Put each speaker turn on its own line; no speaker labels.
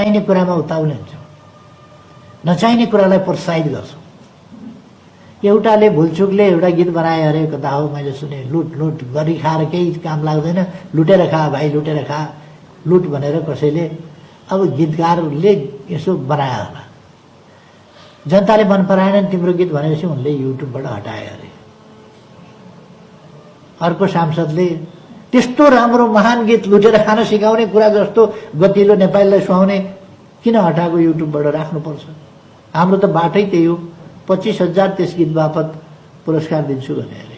नचाहिने कुरामा उताउले हुन्छौँ, नचाहिने कुरालाई प्रोत्साहित गर्छौँ। एउटाले भुलचुकले एउटा गीत बनाए अरे, कता हो मैले सुने, लुट लुट गरी खाएर केही काम लाग्दैन, लुटेर खा भाइ, लुटेर खा, लुट भनेर कसैले अब गीतकारले यसो बनायो होला। जनताले मन पराएन तिम्रो गीत भनेपछि उनले युट्युबबाट हटाए अरे। अर्को सांसदले त्यस्तो राम्रो महान गीत लुटेर खान सिकाउने कुरा जस्तो गतिलो नेपालीलाई सुहाउने किन हटाएको युट्युबबाट राख्नुपर्छ? हाम्रो त बाटै त्यही हो, 25,000 त्यस गीत बापत पुरस्कार दिन्छु भने।